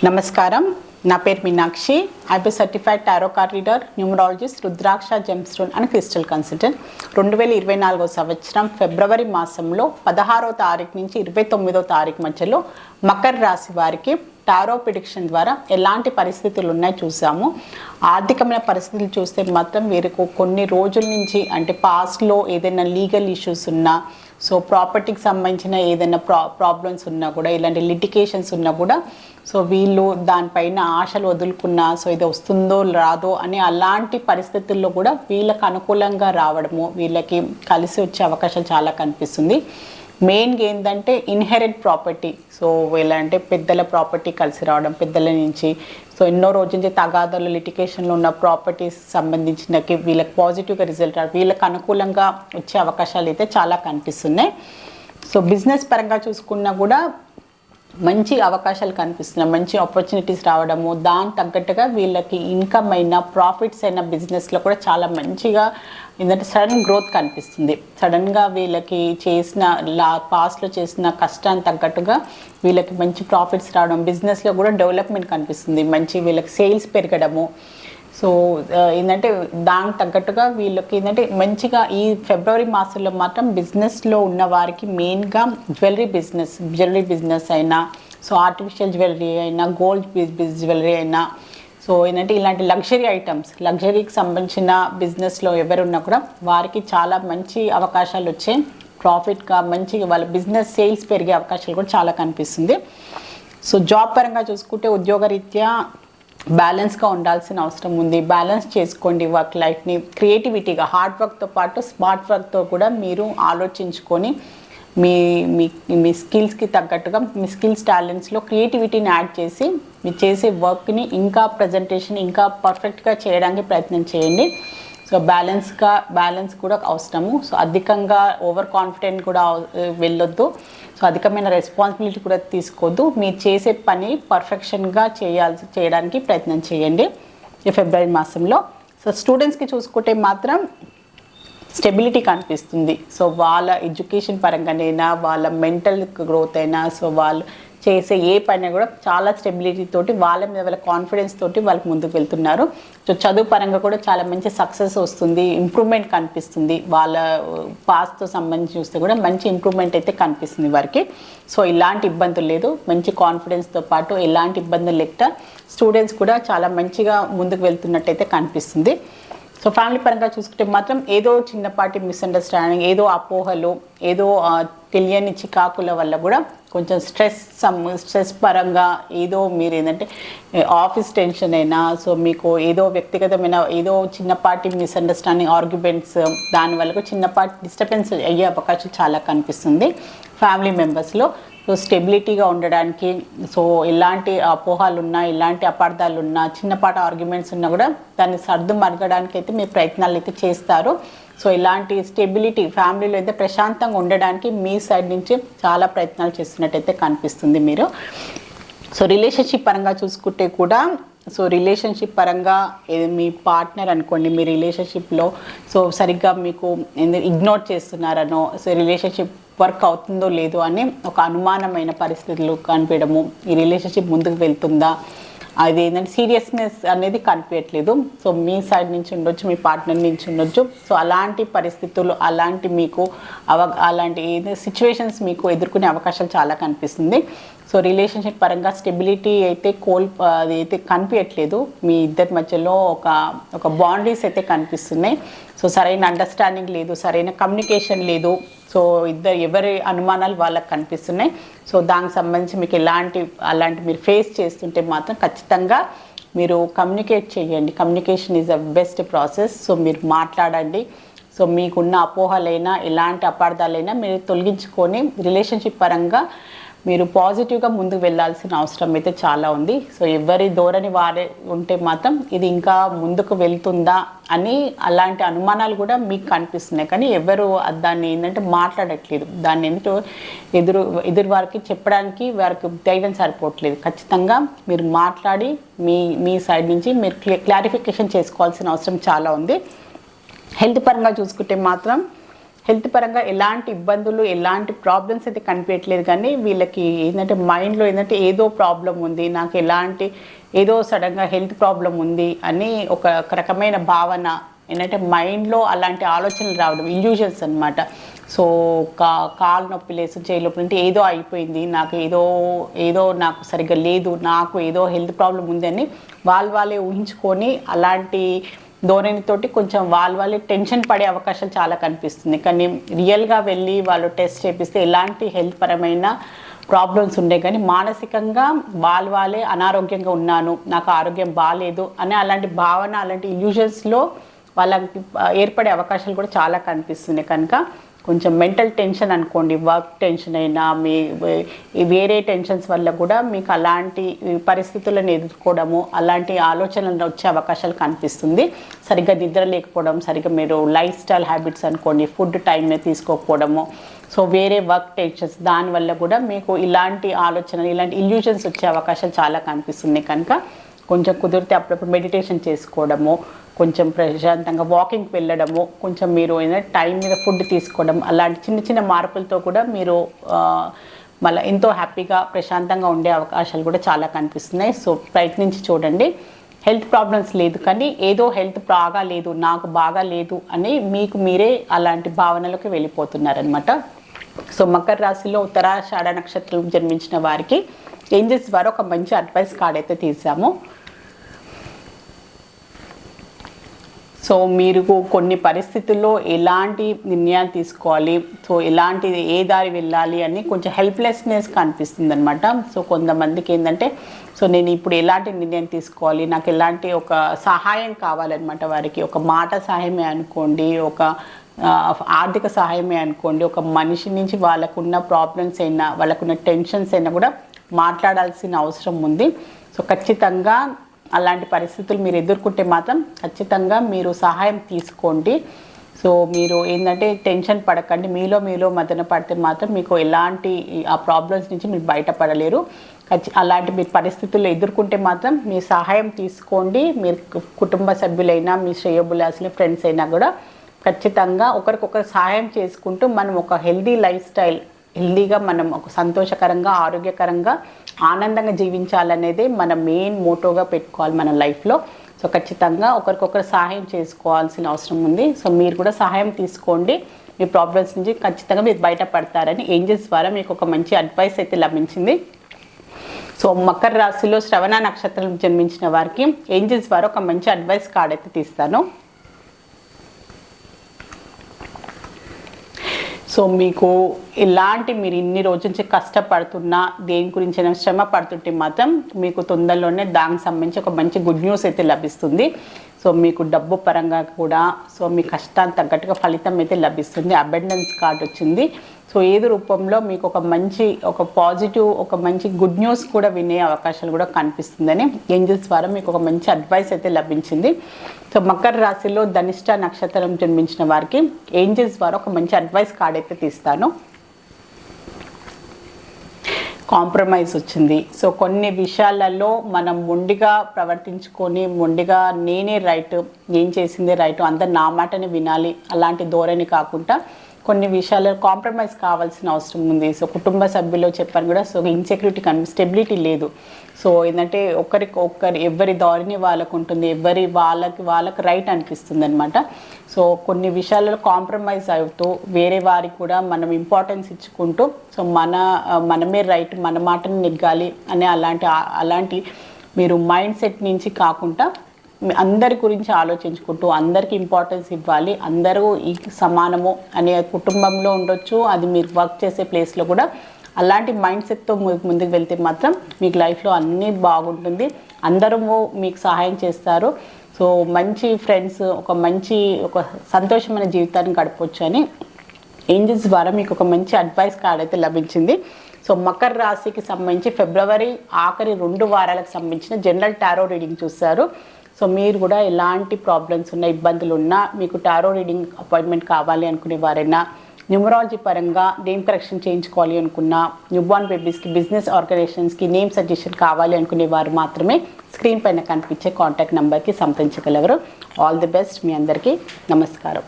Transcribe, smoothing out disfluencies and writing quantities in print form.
నమస్కారం, నా పేరు Meenakshi. IB certified tarot card reader, numerologist, rudraksha gemstone and crystal consultant. 2024 సంవత్సరం ఫిబ్రవరి మాసంలో 16వ తారీఖు నుంచి 29వ తారీఖు మధ్యలో మకర రాశి వారికి టారో ప్రిడిక్షన్ ద్వారా ఎలాంటి పరిస్థితులు ఉన్నాయో చూసాము. ఆర్థికమైన పరిస్థితులు చూస్తే మాత్రం వీరికి కొన్ని రోజుల నుంచి అంటే పాస్ట్లో ఏదైనా లీగల్ ఇష్యూస్ ఉన్నా, సో ప్రాపర్టీకి సంబంధించిన ఏదైనా ప్రాబ్లమ్స్ ఉన్నా కూడా, ఇలాంటి లిటిగేషన్స్ ఉన్నా కూడా, సో వీళ్ళు దానిపైన ఆశలు వదులుకున్నా, సో ఇది వస్తుందో రాదో అని అలాంటి పరిస్థితుల్లో కూడా వీళ్ళకి అనుకూలంగా రావడము, వీళ్ళకి కలిసి వచ్చే అవకాశం చాలా కనిపిస్తుంది. మెయిన్గా ఏంటంటే ఇన్హెరెంట్ ప్రాపర్టీ, సో వీళ్ళంటే పెద్దల ప్రాపర్టీ కలిసి రావడం, పెద్దల నుంచి సో ఎన్నో రోజుల నుంచి తగాదాలు లిటిగేషన్లో ఉన్న ప్రాపర్టీస్ సంబంధించినకి వీళ్ళకి పాజిటివ్గా రిజల్ట్ వీళ్ళకి అనుకూలంగా వచ్చే అవకాశాలు అయితే చాలా కనిపిస్తున్నాయి. సో బిజినెస్ పరంగా చూసుకున్నా కూడా మంచి అవకాశాలు కనిపిస్తున్నాయి, మంచి ఆపర్చునిటీస్ రావడము, దాని తగ్గట్టుగా వీళ్ళకి ఇన్కమ్ అయినా ప్రాఫిట్స్ అయినా బిజినెస్లో కూడా చాలా మంచిగా ఏంటంటే సడన్ గ్రోత్ కనిపిస్తుంది. సడన్గా వీళ్ళకి చేసిన పాస్ట్లో చేసిన కష్టానికి తగ్గట్టుగా వీళ్ళకి మంచి ప్రాఫిట్స్ రావడం, బిజినెస్లో కూడా డెవలప్మెంట్ కనిపిస్తుంది, మంచి వీళ్ళకి సేల్స్ పెరగడము. సో ఏంటంటే దానికి తగ్గట్టుగా వీళ్ళకి ఏంటంటే మంచిగా ఈ ఫిబ్రవరి మాసంలో మాత్రం బిజినెస్లో ఉన్న వారికి మెయిన్గా జ్యువెలరీ బిజినెస్ అయినా, సో ఆర్టిఫిషియల్ జ్యువెలరీ అయినా, గోల్డ్ జ్యువెలరీ అయినా, సో ఏంటంటే ఇలాంటి లగ్జరీ ఐటమ్స్, లగ్జరీకి సంబంధించిన బిజినెస్లో ఎవరున్నా కూడా వారికి చాలా మంచి అవకాశాలు వచ్చే ప్రాఫిట్గా మంచిగా వాళ్ళ బిజినెస్ సేల్స్ పెరిగే అవకాశాలు కూడా చాలా కనిపిస్తుంది. సో జాబ్ పరంగా చూసుకుంటే ఉద్యోగరీత్యా బ్యాలెన్స్గా ఉండాల్సిన అవసరం ఉంది. బ్యాలెన్స్ చేసుకోండి వర్క్ లైఫ్ని. క్రియేటివిటీగా హార్డ్ వర్క్తో పాటు స్మార్ట్ వర్క్తో కూడా మీరు ఆలోచించుకొని మీ మీ మీ స్కిల్స్కి తగ్గట్టుగా మీ స్కిల్స్ టాలెంట్స్లో క్రియేటివిటీని యాడ్ చేసి మీరు చేసే వర్క్ని ఇంకా ప్రజెంటేషన్ ఇంకా పర్ఫెక్ట్గా చేయడానికి ప్రయత్నం చేయండి. సో బ్యాలెన్స్ కూడా అవసరము. సో అధికంగా ఓవర్ కాన్ఫిడెంట్ కూడా వెళ్ళొద్దు. సో అధికమైన రెస్పాన్సిబిలిటీ కూడా తీసుకోవద్దు. మీరు చేసే పని పర్ఫెక్షన్గా చేయడానికి ప్రయత్నం చేయండి ఈ ఫిబ్రవరి మాసంలో. సో స్టూడెంట్స్కి చూసుకుంటే మాత్రం స్టెబిలిటీ కనిపిస్తుంది. సో వాళ్ళ ఎడ్యుకేషన్ పరంగానైనా, వాళ్ళ మెంటల్ గ్రోత్ అయినా, సో వాళ్ళు చేసే ఏ పైన కూడా చాలా స్టెబిలిటీ తోటి వాళ్ళ మీద వాళ్ళ కాన్ఫిడెన్స్ తోటి వాళ్ళకి ముందుకు వెళ్తున్నారు. సో చదువు పరంగా కూడా చాలా మంచి సక్సెస్ వస్తుంది, ఇంప్రూవ్మెంట్ కనిపిస్తుంది. వాళ్ళ పాస్తో సంబంధించి చూస్తే కూడా మంచి ఇంప్రూవ్మెంట్ అయితే కనిపిస్తుంది వారికి. సో ఇలాంటి ఇబ్బందులు లేదు, మంచి కాన్ఫిడెన్స్తో పాటు ఎలాంటి ఇబ్బందులు లేక స్టూడెంట్స్ కూడా చాలా మంచిగా ముందుకు వెళ్తున్నట్టయితే కనిపిస్తుంది. సో ఫ్యామిలీ పరంగా చూసుకుంటే మాత్రం ఏదో చిన్నపాటి మిస్అండర్స్టాండింగ్, ఏదో అపోహలు, ఏదో తెలియని చికాకుల వల్ల కూడా కొంచెం స్ట్రెస్ పరంగా ఏదో మీరు ఏంటంటే ఆఫీస్ టెన్షన్ అయినా, సో మీకు ఏదో వ్యక్తిగతమైన ఏదో చిన్నపాటి మిస్అండర్స్టాండింగ్, ఆర్గ్యుమెంట్స్, దానివల్ల కూడా చిన్నపాటి డిస్టర్బెన్స్ అయ్యే అవకాశం చాలా కనిపిస్తుంది ఫ్యామిలీ మెంబర్స్లో. సో స్టెబిలిటీగా ఉండడానికి, సో ఎలాంటి అపోహాలు ఉన్నా, ఎలాంటి అపార్థాలు ఉన్నా, చిన్నపాటి ఆర్గ్యుమెంట్స్ ఉన్నా కూడా దాన్ని సర్దు మరగడానికి అయితే మీ ప్రయత్నాలు అయితే చేస్తారు. సో ఇలాంటి స్టెబిలిటీ ఫ్యామిలీలో అయితే ప్రశాంతంగా ఉండడానికి మీ సైడ్ నుంచి చాలా ప్రయత్నాలు చేస్తున్నట్టయితే కనిపిస్తుంది మీరు. సో రిలేషన్షిప్ పరంగా చూసుకుంటే కూడా, సో రిలేషన్షిప్ పరంగా మీ పార్ట్నర్ అనుకోండి, మీ రిలేషన్షిప్లో సో సరిగ్గా మీకు ఇగ్నోర్ చేస్తున్నారనో, సో రిలేషన్షిప్ వర్క్ అవుతుందో లేదో అని ఒక అనుమానమైన పరిస్థితులు కనిపించడము, ఈ రిలేషన్షిప్ ముందుకు వెళ్తుందా, అది ఏంటంటే సీరియస్నెస్ అనేది కనిపించట్లేదు. సో మీ సైడ్ నుంచి ఉండొచ్చు, మీ పార్ట్నర్ నుంచి ఉండొచ్చు. సో అలాంటి పరిస్థితులు, అలాంటి సిచ్యువేషన్స్ మీకు ఎదుర్కొనే అవకాశాలు చాలా కనిపిస్తుంది. సో రిలేషన్షిప్ పరంగా స్టెబిలిటీ అయితే అది అయితే కనిపించట్లేదు. మీ ఇద్దరి మధ్యలో ఒక బౌండరీస్ అయితే కనిపిస్తున్నాయి. సో సరైన అండర్స్టాండింగ్ లేదు, సరైన కమ్యూనికేషన్ లేదు. సో ఎవరి అనుమానాలు వాళ్ళకి కనిపిస్తున్నాయి. సో దానికి సంబంధించి మీకు అలాంటి మీరు ఫేస్ చేస్తుంటే మాత్రం ఖచ్చితంగా మీరు కమ్యూనికేట్ చేయండి. Communication is a best process. So మీరు మాట్లాడండి. సో మీకున్న అపోహలైనా, ఎలాంటి అపార్థాలైనా మీరు తొలగించుకొని రిలేషన్షిప్ పరంగా మీరు పాజిటివ్గా ముందుకు వెళ్ళాల్సిన అవసరం అయితే చాలా ఉంది. సో ఎవరి ధోరణి వారే ఉంటే మాత్రం ఇది ఇంకా ముందుకు వెళ్తుందా అని అలాంటి అనుమానాలు కూడా మీకు కనిపిస్తున్నాయి. కానీ ఎవరు దాన్ని ఏంటంటే మాట్లాడట్లేదు. దాన్ని ఏంటో ఎదురు వారికి చెప్పడానికి వారికి ధైర్యం సరిపోవట్లేదు. ఖచ్చితంగా మీరు మాట్లాడి మీ సైడ్ నుంచి మీరు క్లారిఫికేషన్ చేసుకోవాల్సిన అవసరం చాలా ఉంది. హెల్త్ పరంగా చూసుకుంటే మాత్రం హెల్త్ పరంగా ఎలాంటి ఇబ్బందులు ఎలాంటి ప్రాబ్లమ్స్ అయితే కనిపించట్లేదు, కానీ వీళ్ళకి ఏంటంటే మైండ్లో ఏంటంటే ఏదో ప్రాబ్లం ఉంది, నాకు ఏదో సడన్గా హెల్త్ ప్రాబ్లం ఉంది అని ఒక రకమైన భావన ఏంటంటే మైండ్లో అలాంటి ఆలోచనలు రావడం, ఇల్యూజన్స్ అనమాట. సో కాలు నొప్పి లేదు, చేయి నొప్పి అంటే ఏదో అయిపోయింది, నాకు ఏదో నాకు సరిగ్గా లేదు, నాకు ఏదో హెల్త్ ప్రాబ్లం ఉందని వాళ్ళే ఊహించుకొని అలాంటి ధోరణితోటి కొంచెం వాళ్ళే టెన్షన్ పడే అవకాశాలు చాలా కనిపిస్తుంది. కానీ రియల్గా వెళ్ళి వాళ్ళు టెస్ట్ చేపిస్తే ఎలాంటి హెల్త్ పరమైన ప్రాబ్లమ్స్ ఉండే, కానీ మానసికంగా వాళ్ళే అనారోగ్యంగా ఉన్నాను, నాకు ఆరోగ్యం బాగాలేదు అనే అలాంటి భావన, అలాంటి ఇల్యూజన్స్లో వాళ్ళకి ఏర్పడే అవకాశాలు కూడా చాలా కనిపిస్తున్నాయి. కనుక కొంచెం మెంటల్ టెన్షన్ అనుకోండి, వర్క్ టెన్షన్ అయినా వేరే టెన్షన్స్ వల్ల కూడా మీకు అలాంటి పరిస్థితులను ఎదుర్కోవడము, అలాంటి ఆలోచనలు వచ్చే అవకాశాలు కనిపిస్తుంది. సరిగ్గా నిద్ర లేకపోవడం, సరిగ్గా మీరు లైఫ్ స్టైల్ హ్యాబిట్స్ అనుకోండి, ఫుడ్ టైం మీద తీసుకోకపోవడము, సో వేరే వర్క్ టెన్షన్స్, దానివల్ల కూడా మీకు ఇలాంటి ఆలోచనలు, ఇలాంటి ఇల్యూషన్స్ వచ్చే అవకాశాలు చాలా కనిపిస్తున్నాయి. కనుక కొంచెం కుదిరితే అప్పుడప్పుడు మెడిటేషన్ చేసుకోవడము, కొంచెం ప్రశాంతంగా వాకింగ్కి వెళ్ళడము, కొంచెం మీరు టైం మీద ఫుడ్ తీసుకోవడం, అలాంటి చిన్న మార్పులతో కూడా మీరు మళ్ళీ ఎంతో హ్యాపీగా ప్రశాంతంగా ఉండే అవకాశాలు కూడా చాలా కనిపిస్తున్నాయి. సో ప్రయత్నించి చూడండి. హెల్త్ ప్రాబ్లమ్స్ లేదు, కానీ ఏదో హెల్త్ బాగాలేదు, నాకు బాగాలేదు అని మీకు మీరే అలాంటి భావనలోకి వెళ్ళిపోతున్నారనమాట. సో మకర రాశిలో ఉత్తరాషాఢ నక్షత్రం జన్మించిన వారికి ఏంజెల్స్ వారు ఒక మంచి అడ్వైస్ కార్డ్ అయితే తీసాము. సో మీరు కొన్ని పరిస్థితుల్లో ఎలాంటి నిర్ణయాలు తీసుకోవాలి, సో ఏ దారి వెళ్ళాలి అని కొంచెం హెల్ప్లెస్నెస్ కనిపిస్తుంది అనమాట. సో కొంతమందికి ఏంటంటే సో నేను ఇప్పుడు ఎలాంటి నిర్ణయం తీసుకోవాలి, నాకు ఎలాంటి ఒక సహాయం కావాలన్నమాట. వారికి ఒక మాట సహాయమే అనుకోండి, ఒక ఆర్థిక సహాయమే అనుకోండి, ఒక మనిషి నుంచి వాళ్ళకున్న ప్రాబ్లమ్స్ అయినా, వాళ్ళకున్న టెన్షన్స్ అయినా కూడా మాట్లాడాల్సిన అవసరం ఉంది. సో ఖచ్చితంగా అలాంటి పరిస్థితులు మీరు ఎదుర్కొంటే మాత్రం ఖచ్చితంగా మీరు సహాయం తీసుకోండి. సో మీరు ఏంటంటే టెన్షన్ పడకండి, మీలో మదన పడితే మాత్రం మీకు ఎలాంటి ఆ ప్రాబ్లమ్స్ నుంచి మీరు బయటపడలేరు. అలాంటి మీరు పరిస్థితుల్లో ఎదుర్కొంటే మాత్రం మీ సహాయం తీసుకోండి. మీరు కుటుంబ సభ్యులైనా, మీ శ్రేయోభిలాషులు, ఫ్రెండ్స్ అయినా కూడా ఖచ్చితంగా ఒకరికొకరు సహాయం చేసుకుంటూ మనం ఒక హెల్దీగా మనం ఒక సంతోషకరంగా, ఆరోగ్యకరంగా, ఆనందంగా జీవించాలనేది మన మెయిన్ మోటోగా పెట్టుకోవాలి మన లైఫ్లో. సో ఖచ్చితంగా ఒకరికొకరు సహాయం చేసుకోవాల్సిన అవసరం ఉంది. సో మీరు కూడా సహాయం తీసుకోండి, మీ ప్రాబ్లమ్స్ నుంచి ఖచ్చితంగా మీరు బయటపడతారని ఏంజెల్స్ ద్వారా మీకు ఒక మంచి అడ్వైస్ అయితే లభించింది. సో మకర రాశిలో శ్రవణ నక్షత్రం జన్మించిన వారికి ఏంజెల్స్ ద్వారా ఒక మంచి అడ్వైస్ కార్డ్ అయితే తీస్తాను. సో మీకు మీరు ఇన్ని రోజుల నుంచి కష్టపడుతున్నా, దేని గురించి శ్రమ పడుతుంటే మాత్రం మీకు తొందరలోనే దానికి సంబంధించి ఒక మంచి గుడ్ న్యూస్ అయితే లభిస్తుంది. సో మీకు డబ్బు పరంగా కూడా సో మీ కష్టానికి తగ్గట్టుగా ఫలితం అయితే లభిస్తుంది. అబెండెన్స్ కార్డ్ వచ్చింది. సో ఏది రూపంలో మీకు ఒక పాజిటివ్, ఒక మంచి గుడ్ న్యూస్ కూడా వినే అవకాశాలు కూడా కనిపిస్తుందని ఏంజెల్స్ ద్వారా మీకు ఒక మంచి అడ్వైస్ అయితే లభించింది. సో మకర రాశిలో ధనిష్ట నక్షత్రం జన్మించిన వారికి ఏంజెల్స్ ద్వారా ఒక మంచి అడ్వైస్ కార్డ్ అయితే తీస్తాను. కాంప్రమైజ్ వచ్చింది. సో కొన్ని విషయాలలో మనం మొండిగా ప్రవర్తించుకొని, మొండిగా నేనే రైట్, నేను చేసిందే రైట్, అందరు నా మాటని వినాలి అలాంటి ధోరణి కాకుండా కొన్ని విషయాల్లో కాంప్రమైజ్ కావాల్సిన అవసరం ఉంది. సో కుటుంబ సభ్యులు చెప్పాను కూడా, సో ఇన్సెక్యూరిటీ స్టెబిలిటీ లేదు. సో ఏంటంటే ఎవరి ధోరణి వాళ్ళకు ఉంటుంది, వాళ్ళకి రైట్ అనిపిస్తుంది అనమాట. సో కొన్ని విషయాలలో కాంప్రమైజ్ అవుతూ వేరే వారికి కూడా మనం ఇంపార్టెన్స్ ఇచ్చుకుంటూ సో మనమే రైట్, మన మాటని నెగ్గాలి అనే అలాంటి మీరు మైండ్ సెట్ నుంచి కాకుండా అందరి గురించి ఆలోచించుకుంటూ అందరికి ఇంపార్టెన్స్ ఇవ్వాలి, అందరూ ఈ సమానము అనే కుటుంబంలో ఉండొచ్చు, అది మీరు వర్క్ చేసే ప్లేస్లో కూడా అలాంటి మైండ్ సెట్తో ముందుకు వెళ్తే మాత్రం మీకు లైఫ్లో అన్నీ బాగుంటుంది, అందరూ మీకు సహాయం చేస్తారు. సో మంచి ఫ్రెండ్స్, ఒక సంతోషమైన జీవితాన్ని గడపవచ్చు అని ఏంజెల్స్ ద్వారా మీకు ఒక మంచి అడ్వైస్ కార్డ్ అయితే లభించింది. సో మకర రాశికి సంబంధించి ఫిబ్రవరి ఆఖరి 2 వారాలకు సంబంధించిన జనరల్ టారో రీడింగ్ చూస్తారు. సో మీరు కూడా ఎలాంటి ప్రాబ్లమ్స్ ఉన్నా, ఇబ్బందులు ఉన్నా, మీకు టారో రీడింగ్ అపాయింట్మెంట్ కావాలి అనుకునే వారైనా, న్యూమరాలజీ పరంగా నేమ్ కరెక్షన్ చేయించుకోవాలి అనుకున్నా, న్యూబార్న్ బేబీస్కి, బిజినెస్ ఆర్గనైజేషన్స్కి నేమ్ సజెషన్ కావాలి అనుకునే వారు మాత్రమే స్క్రీన్ పైన కనిపించే కాంటాక్ట్ నెంబర్కి సంప్రదించగలరు. ఆల్ ది బెస్ట్ మీ అందరికీ. నమస్కారం.